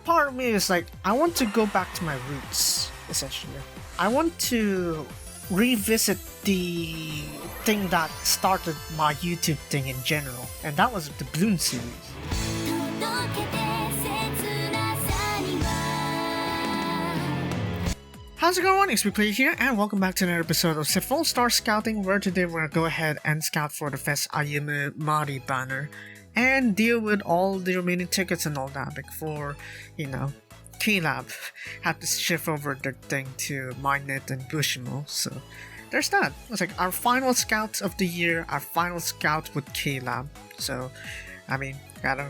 part of me is like, I want to go back to my roots, essentially. I want to revisit the thing that started my YouTube thing in general, and that was the Bloom series. How's it going? XPPlayer here, and welcome back to another episode of SIF All-Star Scouting, where today we're gonna go ahead and scout for the Fest Ayumu Mari banner and deal with all the remaining tickets and all that before, K-Lab had to shift over their thing to Minet and Bushimo. So there's that. It's like our final scout of the year, our final scout with K-Lab. So, gotta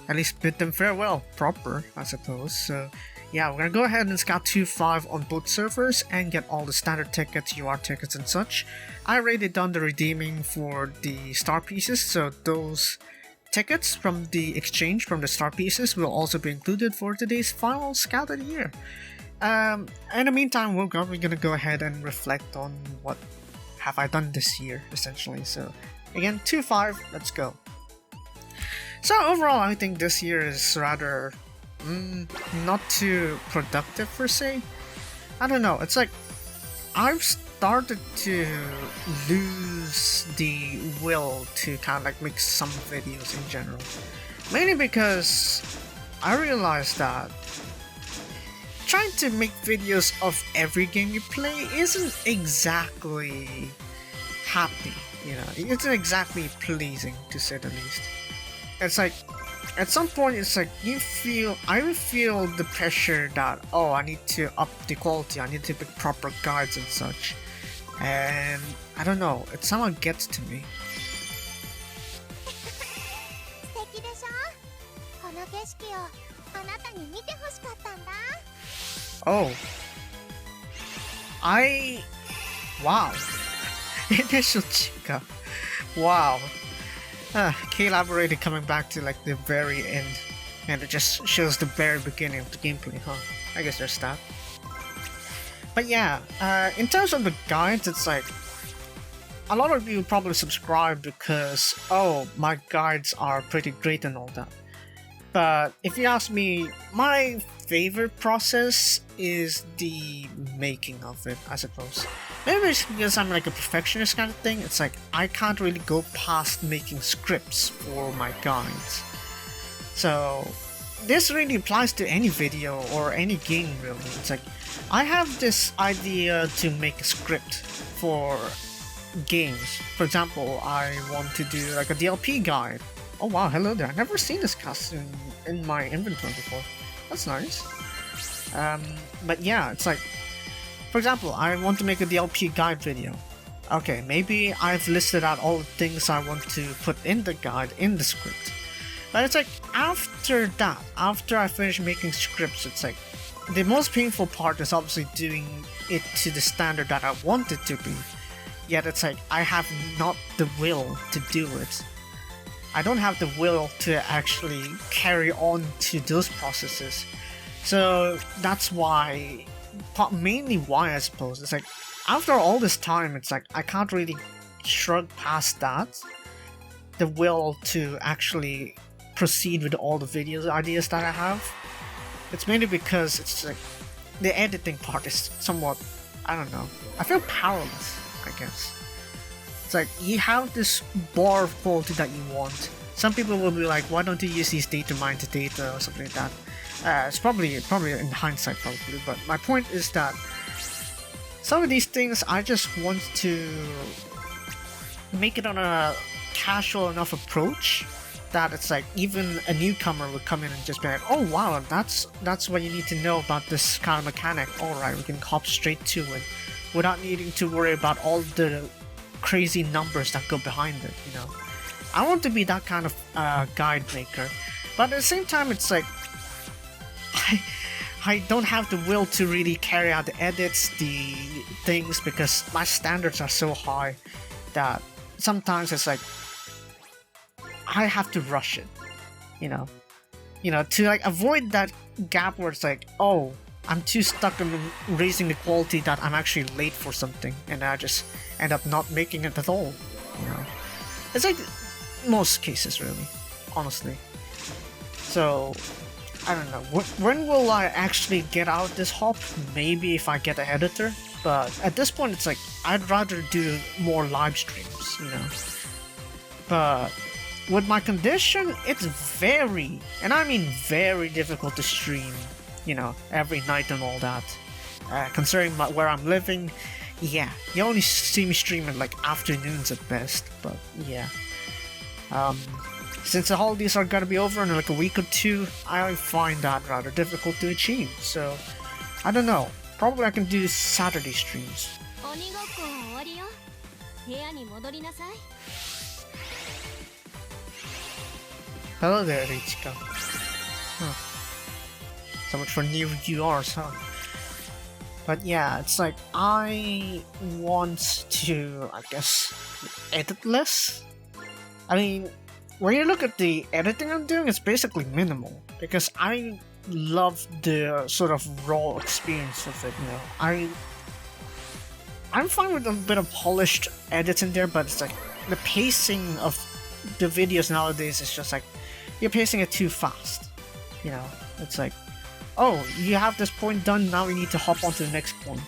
at least bid them farewell proper, I suppose. So yeah, we're gonna go ahead and scout 2-5 on both servers and get all the standard tickets, UR tickets and such. I already done the redeeming for the star pieces, so those tickets from the exchange from the star pieces will also be included for today's final scout of the year. In the meantime, we're gonna go ahead and reflect on what have I done this year, essentially. So again, 2-5, let's go. So overall, I think this year is rather not too productive per se. I don't know, it's like I've started to lose the will to kind of like make some videos in general, mainly because I realized that trying to make videos of every game you play isn't exactly happy, it isn't exactly pleasing, to say the least. It's like at some point, it's like I feel the pressure that, oh, I need to up the quality, I need to pick proper guides and such. And I don't know, it somehow gets to me. Oh. Wow. Initial Chica. Wow. K-Lab already coming back to like the very end, and it just shows the very beginning of the gameplay, huh? I guess there's that. But yeah, in terms of the guides, it's like a lot of you probably subscribe because, oh, my guides are pretty great and all that. But if you ask me, my favorite process is the making of it, I suppose. Maybe it's because I'm like a perfectionist kind of thing. It's like I can't really go past making scripts for my guides. So this really applies to any video or any game really. It's like I have this idea to make a script for games. For example, I want to do like a DLP guide. Oh wow, hello there. I've never seen this costume in my inventory before. That's nice. But yeah, it's like, for example, I want to make a DLP guide video. Okay, maybe I've listed out all the things I want to put in the guide in the script. But it's like, after that, after I finish making scripts, it's like, the most painful part is obviously doing it to the standard that I want it to be. Yet it's like, I have not the will to do it. I don't have the will to actually carry on to those processes. So that's why, mainly why I suppose, it's like, after all this time, it's like, I can't really shrug past that, the will to actually proceed with all the videos ideas that I have. It's mainly because it's like, the editing part is somewhat, I don't know, I feel powerless, I guess. It's like, you have this bar of quality that you want. Some people will be like, why don't you use these data mine to data or something like that. It's probably in hindsight probably, but my point is that some of these things I just want to make it on a casual enough approach that it's like even a newcomer would come in and just be like, oh wow, that's what you need to know about this kind of mechanic. Alright, we can hop straight to it without needing to worry about all the crazy numbers that go behind it, I want to be that kind of guide maker, but at the same time it's like I don't have the will to really carry out the edits, the things, because my standards are so high that sometimes it's like I have to rush it, to like avoid that gap where it's like, oh, I'm too stuck on raising the quality that I'm actually late for something and I just end up not making it at all, It's like most cases really, honestly. So I don't know. When will I actually get out this hop? Maybe if I get an editor. But at this point, it's like, I'd rather do more live streams, you know. But with my condition, it's very, and I mean very difficult to stream, you know, every night and all that. Considering where I'm living, yeah, you only see me streaming like afternoons at best, but yeah. Since the holidays are gonna be over in like a week or two, I find that rather difficult to achieve, so I don't know. Probably I can do Saturday streams. Hello there, Ichika. Huh. So much for new URs, huh? But yeah, it's like, I want to, I guess, edit less? I mean, when you look at the editing I'm doing, it's basically minimal. Because I love the sort of raw experience of it, you know. I'm fine with a bit of polished edits in there, but it's like, the pacing of the videos nowadays is just like, you're pacing it too fast. You know, it's like, oh, you have this point done, now we need to hop on to the next point.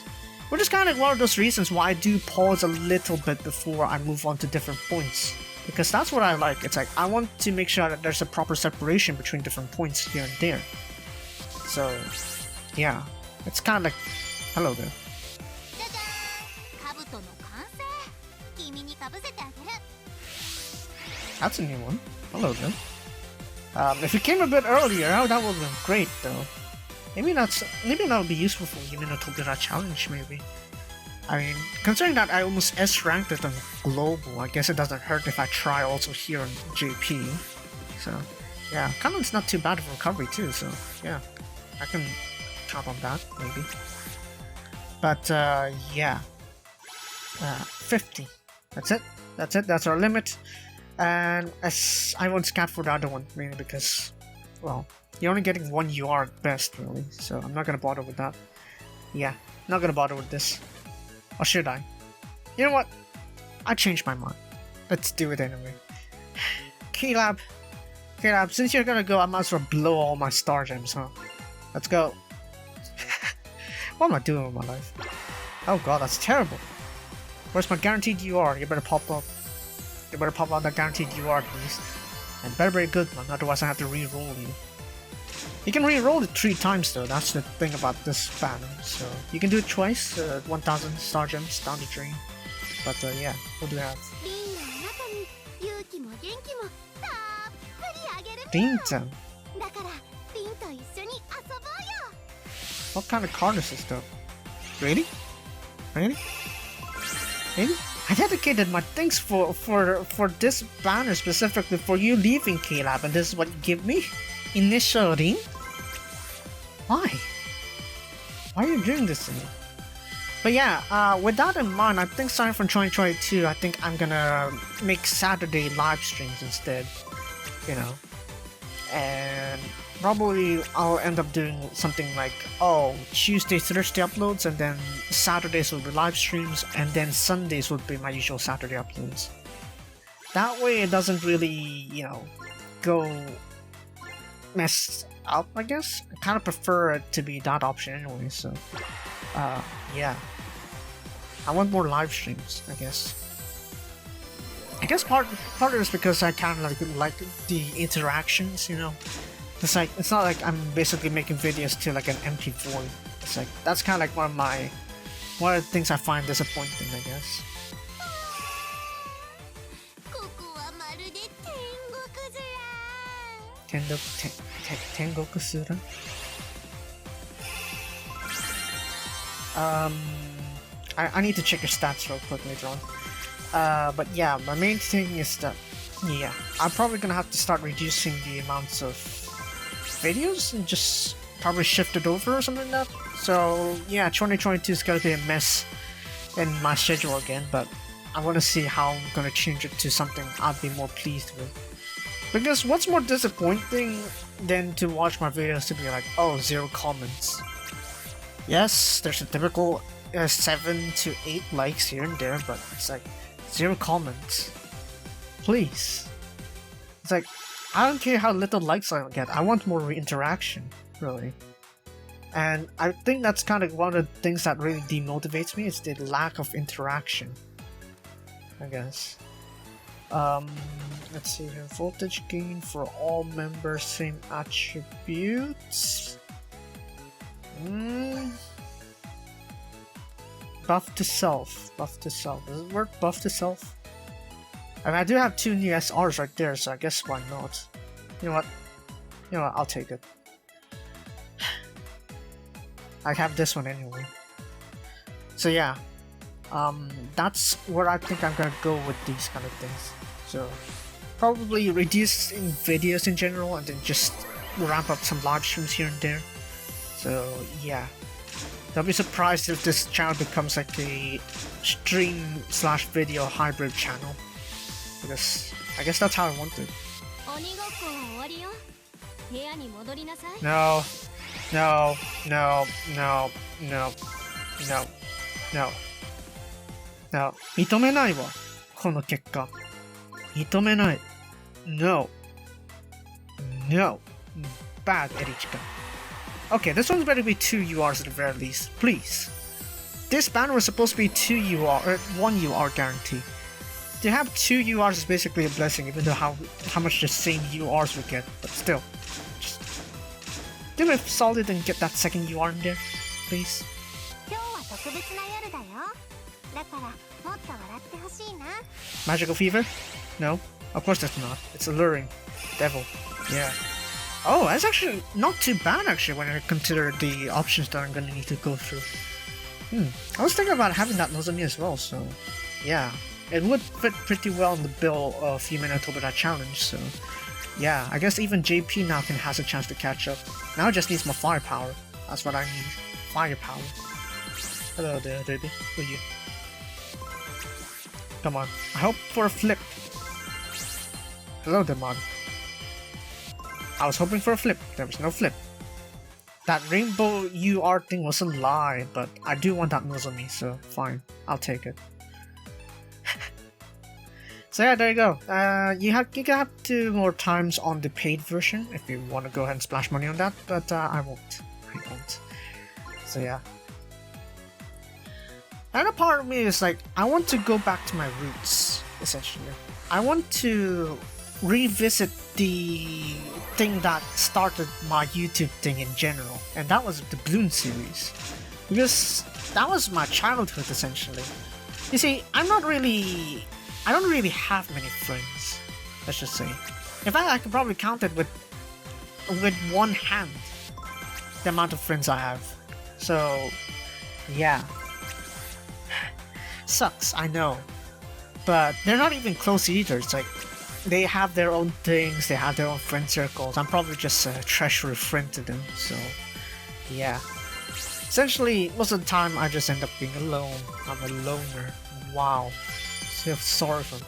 Which is kind of one of those reasons why I do pause a little bit before I move on to different points. Because that's what I like. It's like, I want to make sure that there's a proper separation between different points here and there. So, yeah. It's kind of like, hello there. That's a new one. Hello there. If it came a bit earlier, that would have been great though. Maybe that'll be useful for you in a Tobira challenge, maybe. I mean, considering that I almost S-ranked it on global, I guess it doesn't hurt if I try also here on JP. So, yeah, Kanon's not too bad of recovery too, so yeah, I can count on that, maybe. But, yeah. 50. That's it. That's our limit. And I won't scat for the other one, mainly because, well, you're only getting one UR at best, really, so I'm not gonna bother with that. Yeah, not gonna bother with this. Or should I? You know what? I changed my mind. Let's do it anyway. K-Lab, since you're gonna go, I might as well blow all my star gems, huh? Let's go. What am I doing with my life? Oh god, that's terrible. Where's my guaranteed UR? You better pop up. You better pop out that guaranteed UR at least. And better be a good one, otherwise I have to re-roll you. You can re-roll it 3 times though, that's the thing about this banner. So you can do it twice, 1000 star gems down the drain. But yeah, what do we have? Rintan. What kind of card is this though? Really? Really? Really? I dedicated my things for this banner specifically for you leaving K-Lab, and this is what you give me? Initial ring? Why? Why are you doing this to me? But yeah, with that in mind, I think starting from 2022, I think I'm gonna make Saturday live streams instead, you know. And probably I'll end up doing something like, oh, Tuesday, Thursday uploads, and then Saturdays will be live streams, and then Sundays would be my usual Saturday uploads. That way it doesn't really, you know, go messed up, I guess. I kind of prefer it to be that option anyway, so yeah. I want more live streams, I guess. I guess part of it is because I kind of like the interactions, you know. It's like, it's not like I'm basically making videos to like an empty void. It's like, that's kind of like one of the things I find disappointing, I guess. Tengokusura? I need to check your stats real quick later on. But yeah, my main thing is that, yeah, I'm probably gonna have to start reducing the amounts of videos and just probably shift it over or something like that. So yeah, 2022 is gonna be a mess in my schedule again, but I want to see how I'm gonna change it to something I'd be more pleased with. Because what's more disappointing than to watch my videos to be like, oh, 0 comments. Yes, there's a typical 7 to 8 likes here and there, but it's like 0 comments. Please. It's like, I don't care how little likes I get. I want more interaction, really. And I think that's kind of one of the things that really demotivates me is the lack of interaction, I guess. Let's see here. Voltage gain for all members, same attributes. Buff to self. Buff to self. Does it work? Buff to self? I mean, I do have 2 new SRs right there, so I guess why not? You know what? I'll take it. I have this one anyway. So yeah, that's where I think I'm gonna go with these kind of things. So probably reducing videos in general and then just ramp up some live streams here and there. So yeah, don't be surprised if this channel becomes like a stream/video hybrid channel, because I guess that's how I want it. No. No, no, no, no, no, no, no. 認めないわ。この結果。認めない。No. No. Bad, Erichika. Okay, this one's better be 2 URs at the very least. Please. This banner was supposed to be 2 UR, or 1 UR guarantee. To have 2 URs is basically a blessing, even though how much the same URs we get, but still. Do me solid and get that second UR in there, please. Magical fever? No, of course that's not. It's alluring. Devil. Yeah. Oh, that's actually not too bad actually when I consider the options that I'm gonna need to go through. I was thinking about having that Nozomi as well, so yeah. It would fit pretty well in the bill of Yume no Tobita challenge, so yeah, I guess even JP now has a chance to catch up. Now it just needs more firepower. That's what I need. Firepower. Hello there, baby. Who are you? Come on. I hope for a flip. Hello there, Mon. I was hoping for a flip. There was no flip. That rainbow UR thing was a lie, but I do want that Nozomi, so fine. I'll take it. So yeah, there you go. You have 2 more times on the paid version if you want to go ahead and splash money on that, but I won't. So yeah. Another part of me is like, I want to go back to my roots, essentially. I want to revisit the thing that started my YouTube thing in general, and that was the Bloon series. Because that was my childhood, essentially. You see, I don't really have many friends, let's just say. In fact, I could probably count it with one hand, the amount of friends I have. So, yeah. Sucks, I know. But they're not even close either. It's like, they have their own things, they have their own friend circles. I'm probably just a treasury friend to them, so yeah. Essentially, most of the time I just end up being alone. I'm a loner. Wow. So sorry for me.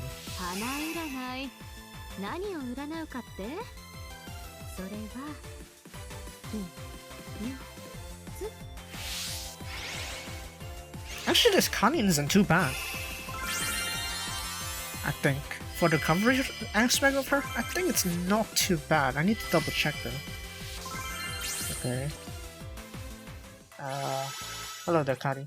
Actually, this Kanin isn't too bad. I think. For the coverage aspect of her, I think it's not too bad. I need to double check though. Okay. Hello there, Kari.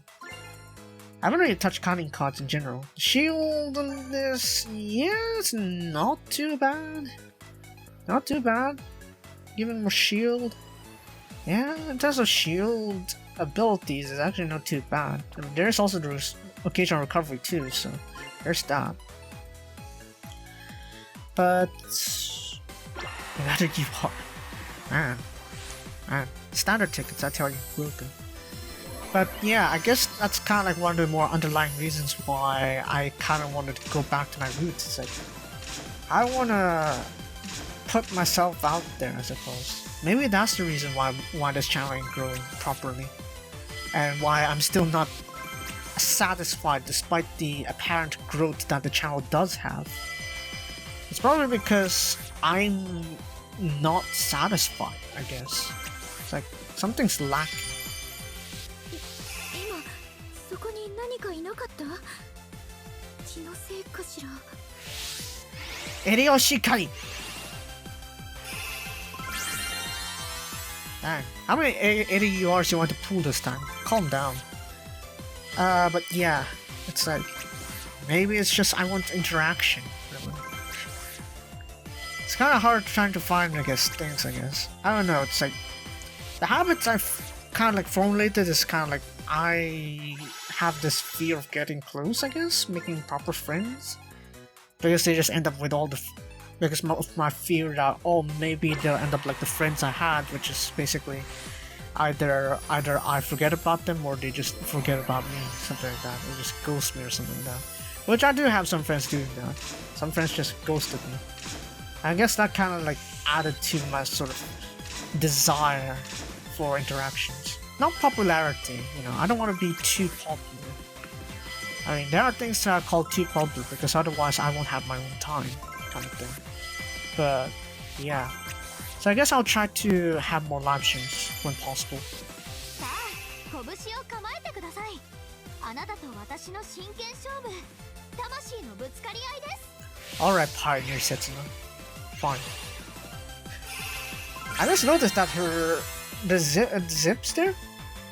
I haven't really touched Kanin cards in general. Shield on this, yeah, it's not too bad. Not too bad. Given more shield. Yeah, in terms of shield abilities, it's actually not too bad. I mean, there's also the occasional recovery too, so there's that. But another you are, man, standard tickets, I tell you, broken. But yeah, I guess that's kind of like one of the more underlying reasons why I kind of wanted to go back to my roots. It's like I want to put myself out there, I suppose. Maybe that's the reason why this channel ain't growing properly, and why I'm still not satisfied despite the apparent growth that the channel does have. It's probably because I'm not satisfied, I guess. It's like something's lacking. Hideyoshi Kai! Dang. How many ADURs you want to pull this time? Calm down. But yeah, it's like, maybe it's just I want interaction, really. It's kind of hard trying to find, I guess, things, I guess. I don't know, it's like, the habits I've kind of like formulated is kind of like, I have this fear of getting close, I guess, making proper friends. Because they just end up with all the, because of my fear that, oh, maybe they'll end up like the friends I had, which is basically either I forget about them or they just forget about me, something like that, or just ghost me or something like that. Which I do have some friends doing that. Some friends just ghosted me. I guess that kind of like added to my sort of desire for interactions. Not popularity, you know, I don't want to be too popular. I mean, there are things that are called too popular because otherwise I won't have my own time, kind of thing. But yeah, so I guess I'll try to have more live streams when possible. Alright, Pioneer Setsuna. Fine. I just noticed that the zips there?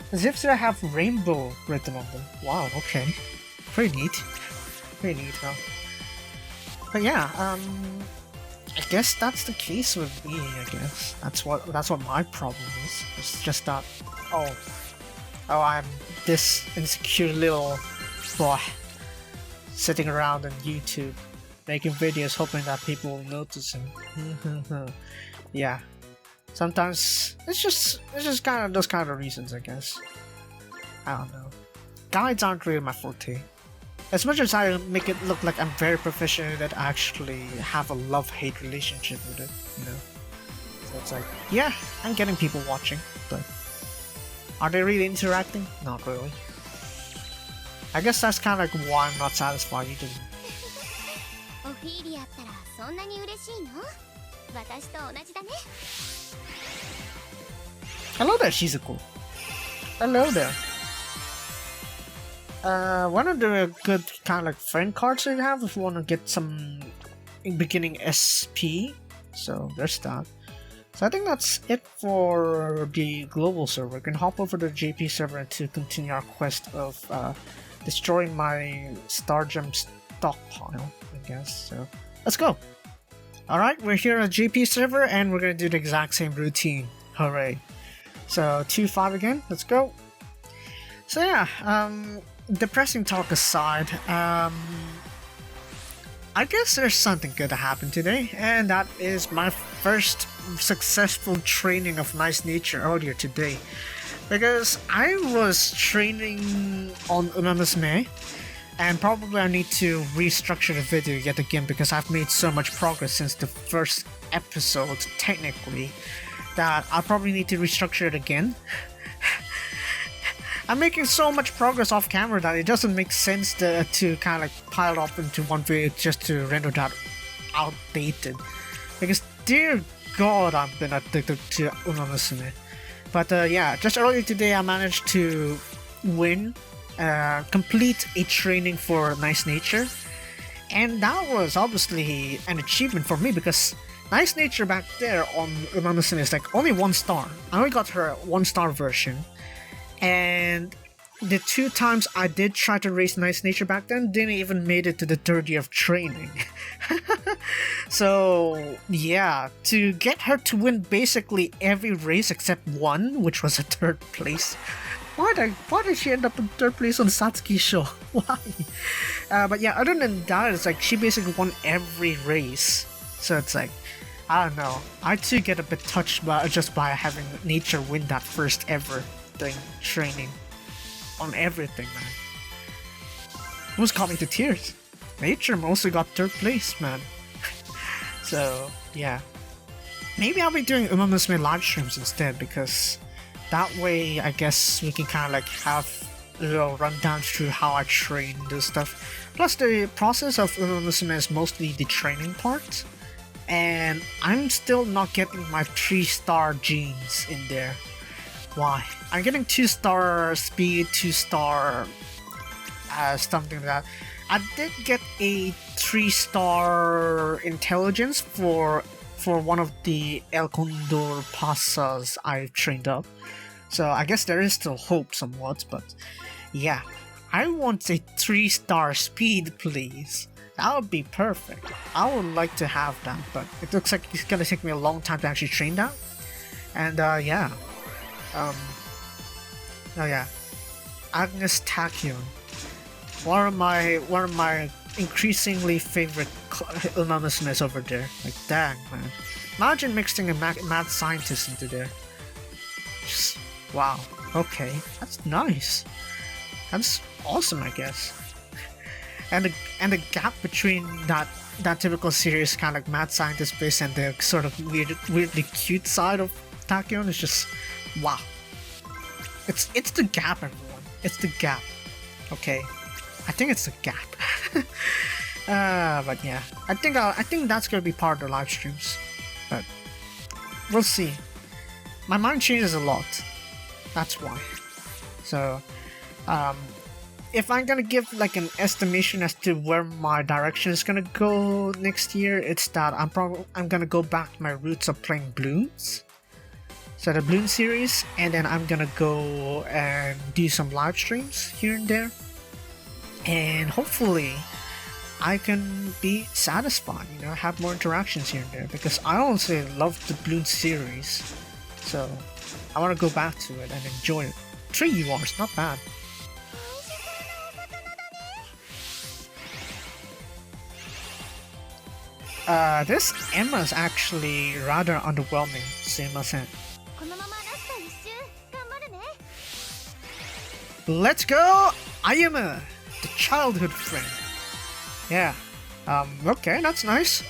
The zips there have rainbow written on them. Wow, okay. Pretty neat. Pretty neat, huh? But yeah, I guess that's the case with me, I guess. That's what my problem is. It's just that, oh, I'm this insecure little boy sitting around on YouTube making videos hoping that people will notice him. Yeah. Sometimes it's just kind of those kind of reasons, I guess. I don't know. Guides aren't really my forte. As much as I make it look like I'm very proficient in it, I actually have a love-hate relationship with it, you know? So it's like, yeah, I'm getting people watching, but are they really interacting? Not really. I guess that's kind of like why I'm not satisfied either. Hello there, Shizuko. Hello there. One of the good kind of like friend cards that you have if you want to get some beginning SP. So there's that. So I think that's it for the global server. We can hop over to the JP server to continue our quest of destroying my Star Gem stockpile, I guess. So let's go. Alright, we're here on JP server and we're gonna do the exact same routine. Hooray. So 2-5 again, let's go. So yeah, depressing talk aside, I guess there's something good that happened today, and that is my first successful training of Nice Nature earlier today. Because I was training on Umamusume, and probably I need to restructure the video yet again because I've made so much progress since the first episode, technically, that I'll probably need to restructure it again. I'm making so much progress off camera that it doesn't make sense to kind of like pile up into one video just to render that outdated. Because dear god, I've been addicted to Umamusume. But yeah, just earlier today I managed to complete a training for Nice Nature. And that was obviously an achievement for me because Nice Nature back there on Umamusume is like only 1 star. I only got her 1-star version. And the 2 times I did try to race Nice Nature back then didn't even made it to the 3rd year of training. So yeah, to get her to win basically every race except one, which was a 3rd place. Why did she end up in 3rd place on Satsuki Show? Why? But yeah, other than that, it's like she basically won every race. So it's like, I don't know. I too get a bit touched just by having Nature win that first ever training on everything, man. Almost caught me to tears. Nature mostly got 3rd place, man. So yeah, maybe I'll be doing Umamusume live streams instead because that way I guess we can kind of like have a little rundown through how I train this stuff. Plus the process of Umamusume is mostly the training part, and I'm still not getting my 3-star genes in there. Why? I'm getting 2-star speed, 2-star something like that. I did get a 3-star intelligence for for one of the El Condor Pasas I've trained up. So I guess there is still hope somewhat, but yeah. I want a 3-star speed, please. That would be perfect. I would like to have that, but it looks like it's gonna take me a long time to actually train that. And yeah. Oh yeah. Agnes Tachyon. One of my increasingly favorite anonymousness over there. Like, dang, man. Imagine mixing a mad scientist into there. Just, wow. Okay, that's nice. That's awesome, I guess. And the gap between that typical serious kind of mad scientist base and the sort of weirdly cute side of Tachyon is just wow. It's the gap, everyone. It's the gap. Okay, I think it's the gap. But yeah, I think that's gonna be part of the live streams. But we'll see. My mind changes a lot. That's why. So, if I'm gonna give like an estimation as to where my direction is gonna go next year, it's that I'm gonna go back to my roots of playing Bloons. So the Bloon series, and then I'm gonna go and do some live streams here and there. And hopefully I can be satisfied, you know, have more interactions here and there, because I honestly love the Bloon series. So I wanna go back to it and enjoy it. 3 URs, not bad. This Emma is actually rather underwhelming, sumimasen. Let's go, Ayuma, the childhood friend. Yeah, okay, that's nice.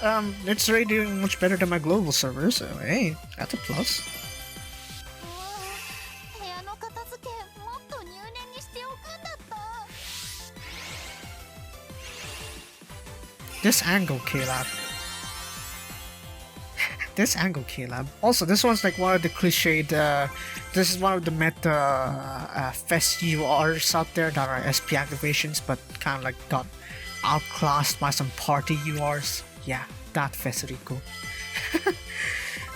It's already doing much better than my global server, so hey, that's a plus. This angle, Caleb. This angle, Caleb. Also, this one's like one of the cliched, this is one of the meta fest URs out there that are SP activations, but kind of like got outclassed by some party URs. Yeah, that Fest-Rico.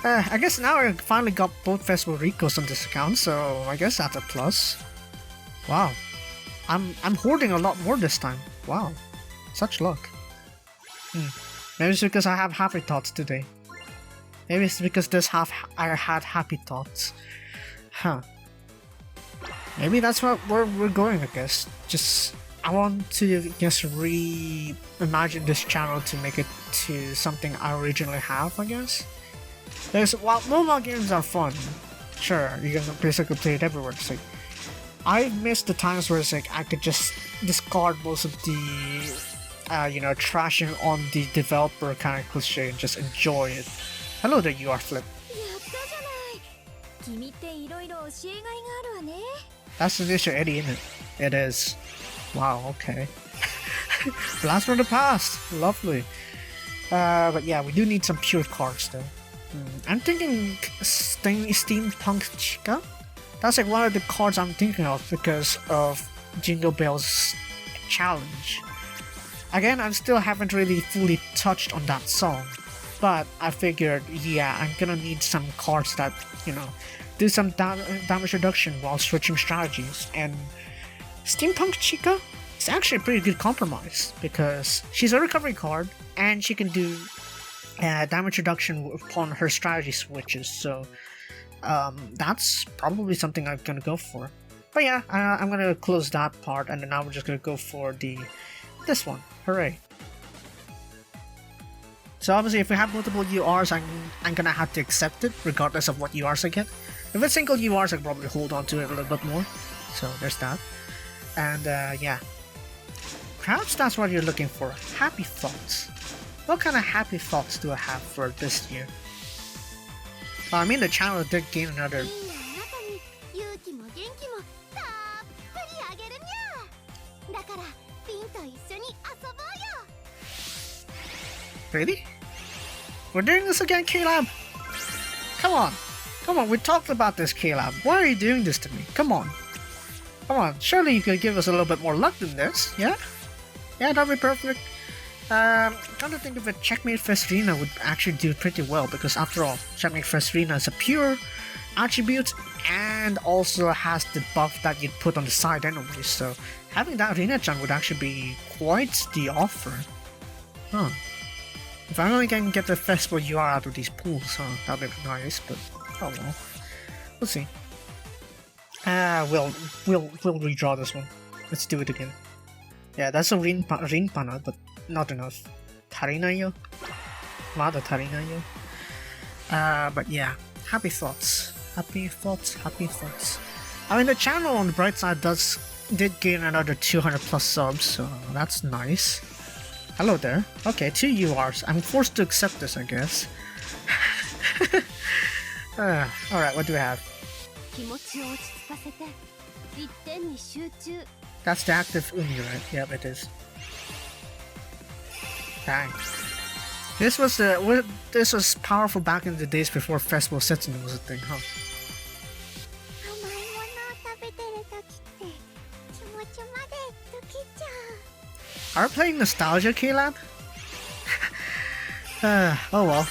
I guess now I finally got both Festival Ricos on this account, so I guess that's a plus. Wow. I'm hoarding a lot more this time. Wow. Such luck. Maybe it's because I have happy thoughts today. Maybe it's because I had happy thoughts. Huh. Maybe that's where we're going, I guess. Just, I want to just reimagine this channel to make it to something I originally have, I guess. Because while mobile games are fun, sure, you can basically play it everywhere. It's like, I miss the times where it's like I could just discard most of the you know, trashing on the developer kind of cliche and just enjoy it. Hello there, you are Flip. That's the issue, Eddie, isn't it? It is. Wow, okay. Blast from the past. Lovely. But yeah, we do need some pure cards though. I'm thinking Steampunk Chica? That's like one of the cards I'm thinking of because of Jingle Bell's challenge. Again, I still haven't really fully touched on that song, but I figured, yeah, I'm gonna need some cards that, you know, do some damage reduction while switching strategies, and Steampunk Chica is actually a pretty good compromise, because she's a recovery card, and she can do damage reduction upon her strategy switches, so that's probably something I'm gonna go for. But yeah, I'm gonna close that part, and then now we're just gonna go for this one. Hooray. So obviously if we have multiple URs, I'm gonna have to accept it regardless of what URs I get. If it's single URs, I can probably hold on to it a little bit more. So there's that. And yeah. Perhaps that's what you're looking for. Happy thoughts. What kind of happy thoughts do I have for this year? Well, I mean, the channel did gain another... Really? We're doing this again, Caleb? Come on. Come on, we talked about this, Caleb. Why are you doing this to me? Come on. Come on, surely you could give us a little bit more luck than this, yeah? Yeah, that'd be perfect. Come to think of it, Checkmate Festrina would actually do pretty well because after all, Checkmate Festrina is a pure attribute and also has the buff that you'd put on the side anyway, so having that Arena-chan would actually be quite the offer. Huh. If I only can get the festival UR out of these pools, huh, that'd be nice, but oh well. We'll see. We'll redraw this one. Let's do it again. Yeah, that's a rin pana, but not enough. Tarinayo? Mada tarinayo. But yeah, happy thoughts. Happy thoughts, happy thoughts. I mean, the channel on the bright side did gain another 200 plus subs, so that's nice. Hello there. Okay, 2 URs. I'm forced to accept this, I guess. Alright, what do we have? That's the active Uni, right? Yep, it is. Dang. This was powerful back in the days before festival setting was a thing, huh? Are we playing Nostalgia, K-Lab? Oh well.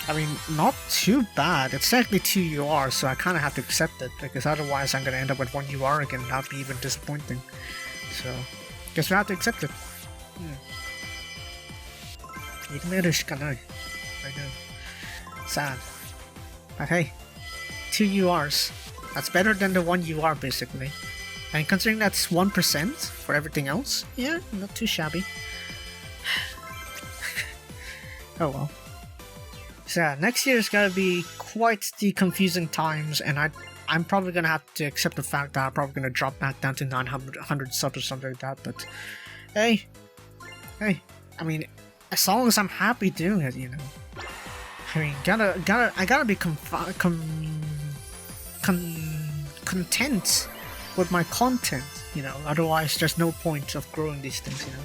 I mean, not too bad. It's technically 2 UR, so I kind of have to accept it, because otherwise I'm going to end up with 1 UR again, and that'd be even disappointing. So, guess we have to accept it. I know. Sad. But hey, 2 URs. That's better than the 1 UR basically. And considering that's 1% for everything else, yeah, not too shabby. Oh well. So yeah, next year is gonna be quite the confusing times, and I'm probably gonna have to accept the fact that I'm probably gonna drop back down to 900 subs or something like that, but hey, I mean, as long as I'm happy doing it, you know. I mean, I gotta be content with my content, you know. Otherwise, there's no point of growing these things, you know.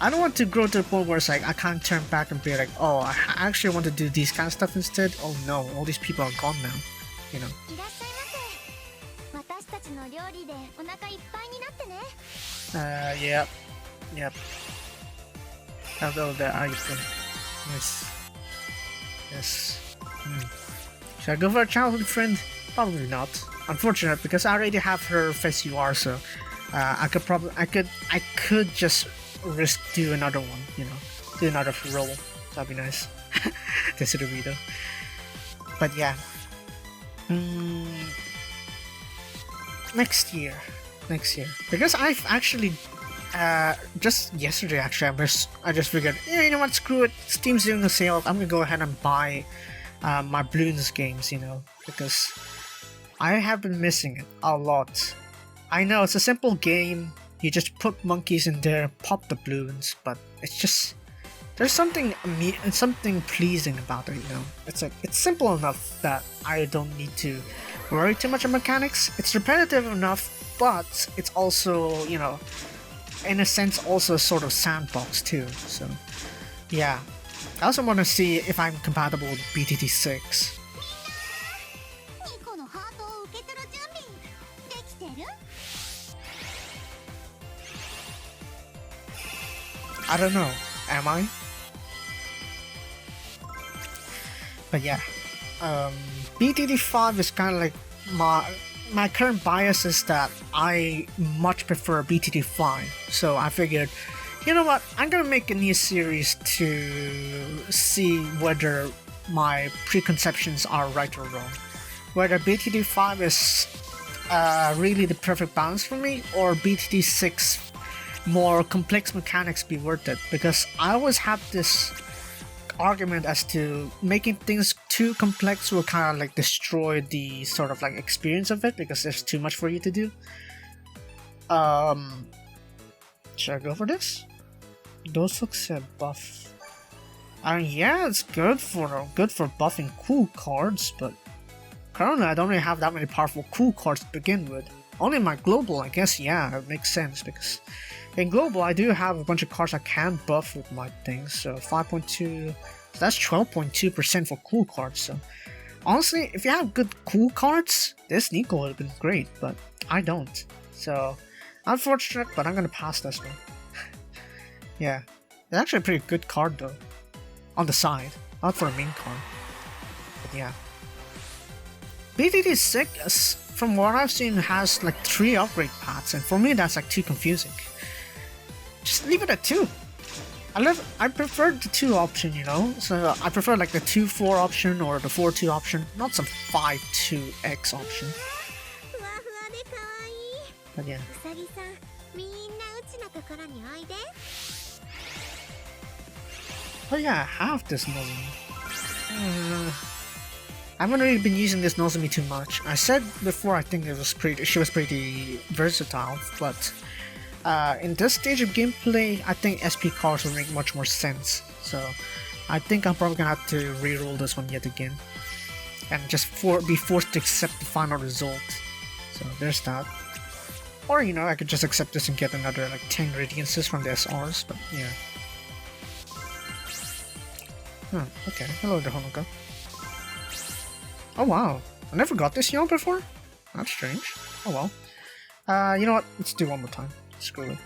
I don't want to grow to the point where it's like I can't turn back and be like, oh, I actually want to do these kind of stuff instead. Oh no, all these people are gone now, you know. Yep. Hello there, Aitken. Yes. Should I go for a childhood friend? Probably not. Unfortunate, because I already have her face UR, so I could just risk do another one, you know, do another roll. That'd be nice. This is the video. But yeah. Next year, because I've actually just yesterday actually I just figured, yeah, you know what, screw it, Steam's doing a sale, I'm gonna go ahead and buy my Bloons games, you know, because I have been missing it a lot. I know it's a simple game, you just put monkeys in there, pop the balloons, but it's just, there's something pleasing about it, you know. It's like, it's simple enough that I don't need to worry too much on mechanics. It's repetitive enough, but it's also, you know, in a sense also a sort of sandbox too, so yeah. I also want to see if I'm compatible with BTT6. I don't know, am I? But yeah, BTT5 is kind of like my current bias is that I much prefer BTT5, so I figured, you know what, I'm gonna make a new series to see whether my preconceptions are right or wrong. Whether BTT5 is really the perfect balance for me, or BTT6 more complex mechanics be worth it, because I always have this argument as to making things too complex will kind of like destroy the sort of like experience of it, because there's too much for you to do. Should I go for this? Those looks a buff. I mean, yeah, it's good for buffing cool cards, but currently I don't really have that many powerful cool cards to begin with. Only in my global, I guess, yeah, it makes sense, because in global I do have a bunch of cards I can buff with my things, so 5.2, so that's 12.2% for cool cards, so honestly, if you have good cool cards, this Nico would have been great, but I don't, so unfortunate, but I'm gonna pass this one. Yeah, It's actually a pretty good card though. On the side, not for a main card. But yeah. BTD6, from what I've seen, has like 3 upgrade paths, and for me that's like too confusing. Just leave it at 2. I prefer the 2 option, you know? So I prefer like the 2-4 option or the 4-2 option, not some 5-2X option. But yeah. Oh yeah, I have this Nozomi. I haven't really been using this Nozomi too much. I said before I think she was pretty versatile, but in this stage of gameplay, I think SP cards will make much more sense. So I think I'm probably gonna have to reroll this one yet again, and just be forced to accept the final result. So there's that. Or you know, I could just accept this and get another like 10 radiances from the SRs. But yeah. Okay. Hello there, Honoka. Oh wow, I never got this yawn before? That's strange. Oh well. You know what? Let's do one more time. Screw it.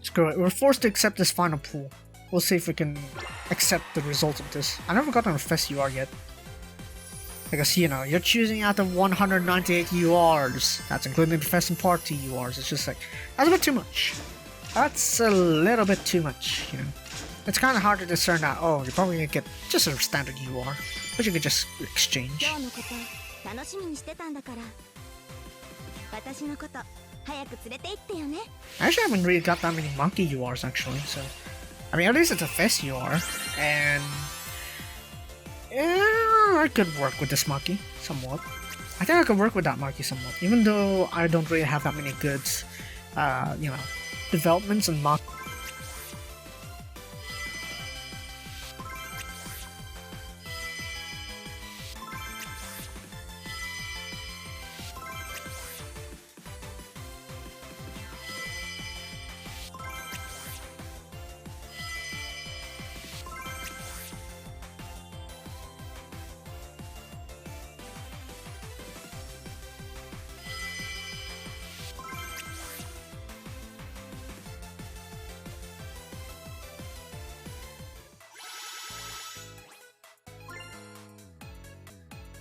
Screw it. We're forced to accept this final pool. We'll see if we can accept the result of this. I never got an Fest UR yet. Because, you know, you're choosing out of 198 URs. That's including the Fest and Party URs. It's just like, that's a bit too much. That's a little bit too much, you know. It's kind of hard to discern that, oh, you're probably gonna get just a standard UR, but you could just exchange. I actually haven't really got that many monkey URs actually, so I mean at least it's a Fest UR, and yeah, I could work with this monkey somewhat. I think I could work with that monkey somewhat, even though I don't really have that many good, you know, developments and mock.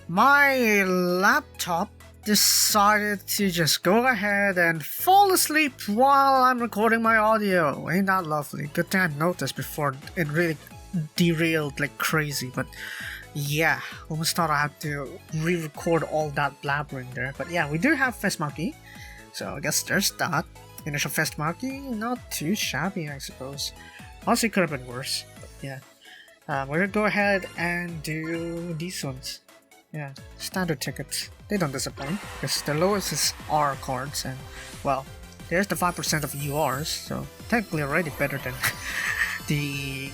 My laptop decided to just go ahead and fall asleep while I'm recording my audio. Ain't that lovely? Good thing I noticed before it really derailed like crazy. But yeah, almost thought I had to re-record all that blabbering there. But yeah, we do have Festmarky, so I guess there's that. Initial Festmarky, not too shabby, I suppose. Honestly, could have been worse. But yeah, we're gonna go ahead and do these ones. Yeah, standard tickets. They don't disappoint, because the lowest is R cards, and well, there's the 5% of URs, so technically already better than the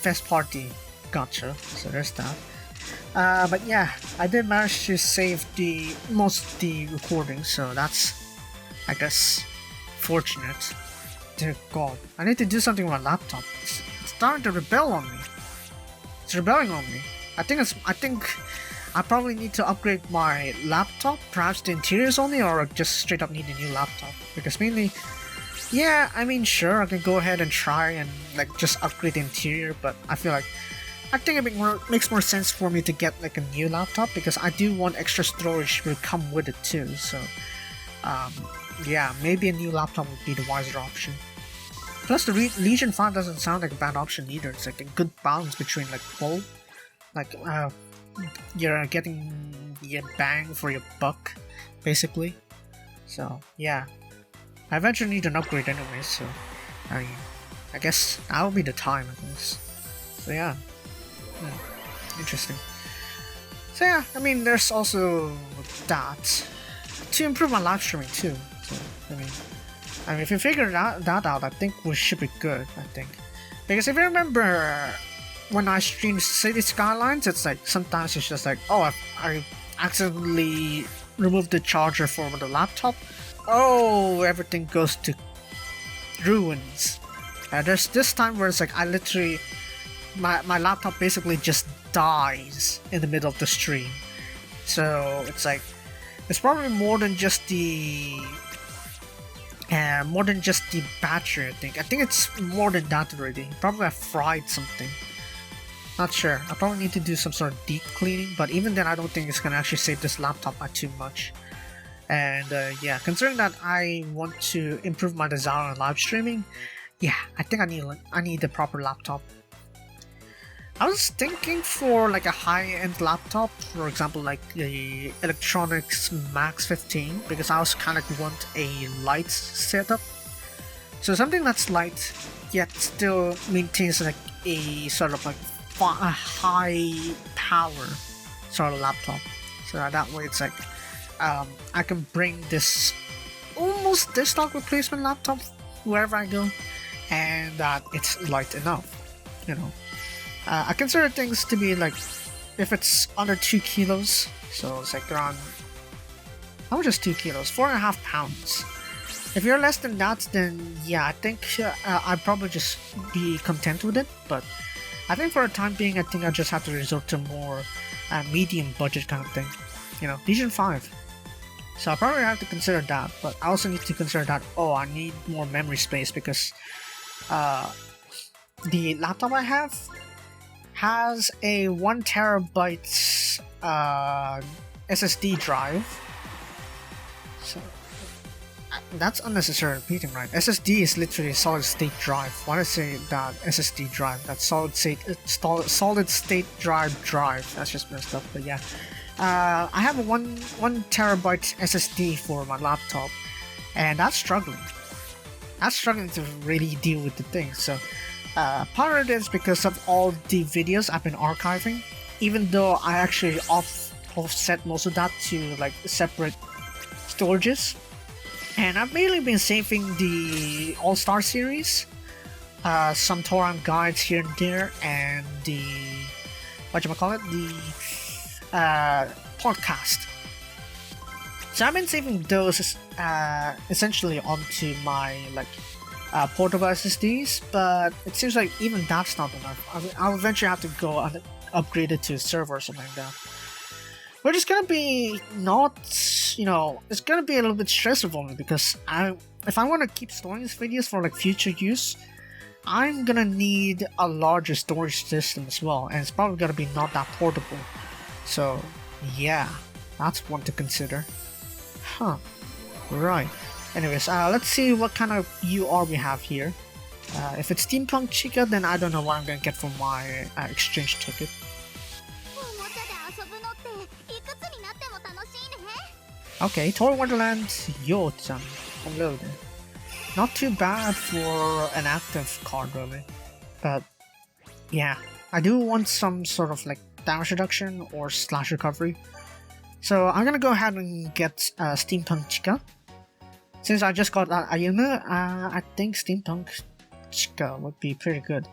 Fest Party Gotcha, so there's that. But yeah, I did manage to save most of the recordings, so that's, I guess, fortunate. Dear God, I need to do something with my laptop. It's starting to rebel on me. It's rebelling on me. I think I probably need to upgrade my laptop, perhaps the interiors only, or just straight up need a new laptop. Because mainly, yeah, I mean sure, I can go ahead and try and like just upgrade the interior, but I think it makes more sense for me to get like a new laptop, because I do want extra storage to come with it too, so yeah, maybe a new laptop would be the wiser option. Plus the Legion 5 doesn't sound like a bad option either. It's like a good balance between like both, like you're getting your bang for your buck, basically. So yeah, I eventually need an upgrade anyway, so I guess that'll be the time, I guess. So yeah, interesting. So yeah, I mean there's also that to improve my live streaming too. So I mean if you figure that out, I think we should be good, I think. Because if you remember, when I stream City Skylines, it's like sometimes it's just like, oh, I accidentally removed the charger for the laptop. Oh, everything goes to ruins. There's this time where it's like I literally, my laptop basically just dies in the middle of the stream. So it's like, it's probably more than just the More than just the battery, I think. I think it's more than that already. Probably I fried something. Not sure. I probably need to do some sort of deep cleaning, but even then I don't think it's gonna actually save this laptop by too much. And yeah, considering that I want to improve my design on live streaming, yeah, I think I need a proper laptop. I was thinking for like a high-end laptop, for example like the Electronics Max 15, because I also kind of want a light setup. So something that's light yet still maintains like a sort of like a high power sort of laptop. So that way it's like I can bring this almost desktop replacement laptop wherever I go, and that it's light enough, you know. I consider things to be like, if it's under 2 kilos, so it's like around, how much is 2 kilos? 4.5 pounds. If you're less than that, then yeah, I think I'd probably just be content with it, but I think for the time being, I think I just have to resort to more medium budget kind of thing, you know, Legion 5. So I probably have to consider that, but I also need to consider that, oh, I need more memory space because the laptop I have has a 1 terabyte SSD drive. So that's unnecessary repeating, right? SSD is literally a solid state drive. Why do I say that SSD drive? That's solid state drive. That's just messed up, but yeah. I have a 1 terabyte SSD for my laptop, and that's struggling. That's struggling to really deal with the thing. So part of it is because of all the videos I've been archiving, even though I actually offset most of that to like separate storages. And I've mainly been saving the All-Star series, some Torrent guides here and there, and the podcast. So I've been saving those essentially onto my like portable SSDs, but it seems like even that's not enough. I'll eventually have to go and upgrade it to a server or something like that. Which is gonna be not, you know, it's gonna be a little bit stressful for me because if I want to keep storing these videos for like future use, I'm gonna need a larger storage system as well, and it's probably gonna be not that portable. So yeah, that's one to consider. Huh. Right. Anyways, let's see what kind of UR we have here. If it's Steampunk Chica, then I don't know what I'm gonna get for my exchange ticket. Okay, Toy Wonderland Yo-chan. Hello there. Not too bad for an active card, really. But yeah, I do want some sort of like damage reduction or slash recovery. So I'm gonna go ahead and get Steampunk Chica. Since I just got Ayumu, I think Steampunk Chica would be pretty good.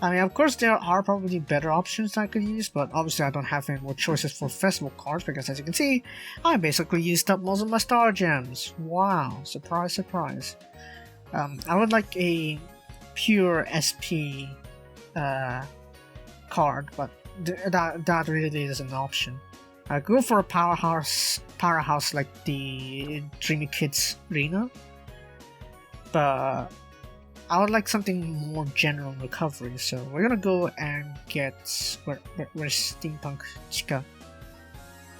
I mean, of course there are probably better options I could use, but obviously I don't have any more choices for festival cards because, as you can see, I basically used up most of my star gems. Wow, surprise, surprise. I would like a pure SP card, but that really isn't an option. I go for a powerhouse like the Dreamy Kids Arena, but I would like something more general recovery, so we're gonna go and get where's Steampunk Chica?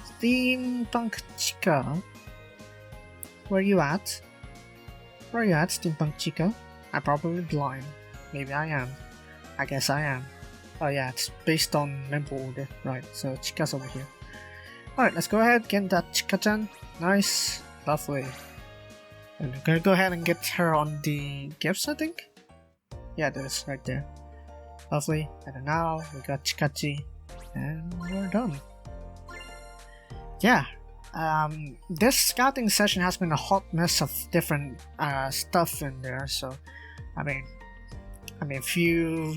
Steampunk Chica, where are you at? Where are you at, Steampunk Chica? I'm probably blind. Maybe I am. I guess I am. Oh yeah, it's based on member order, right? So Chica's over here. Alright, let's go ahead, get that Chica-chan. Nice, lovely. And we're gonna go ahead and get her on the gifts, I think? Yeah, that is right there. Lovely. And then now we got Chikachi, and we're done. Yeah, this scouting session has been a hot mess of different stuff in there, so I mean, if you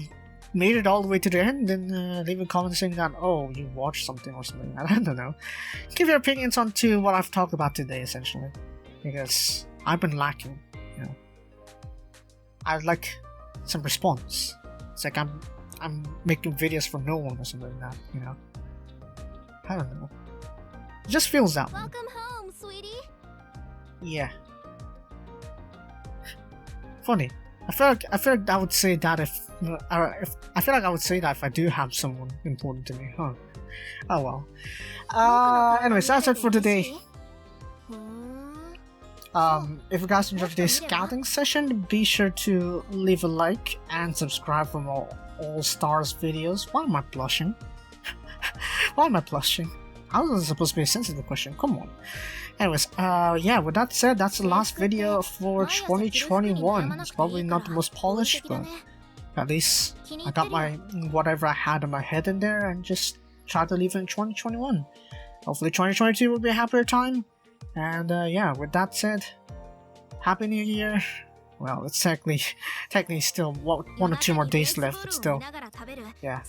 made it all the way to the end, then leave a comment saying that, oh, you watched something or something. I don't know. Give your opinions on to what I've talked about today, essentially, because I've been lacking, you know. I'd like some response. It's like I'm making videos for no one or something like that, you know. I don't know. It just feels that way. Welcome home, sweetie. Yeah. Funny. I feel like I would say that if I feel like I would say that if I do have someone important to me, huh? Oh well. Anyways, that's it for today. If you guys enjoyed today's scouting session, be sure to leave a like and subscribe for more All Stars videos. Why am I blushing? Why am I blushing? How is this supposed to be a sensitive question? Come on. Anyways, yeah, with that said, that's the last video for 2021. It's probably not the most polished, but at least I got my whatever I had in my head in there and just tried to leave it in 2021. Hopefully 2022 will be a happier time. And yeah, with that said, Happy New Year. Well, it's technically still 1 or 2 more days left, but still. Yeah.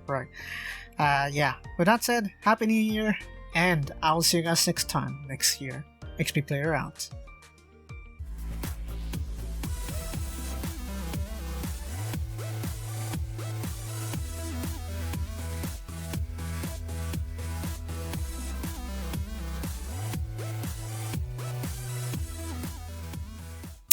Right. Yeah, with that said, Happy New Year, and I'll see you guys next time, next year. XPPlayer out.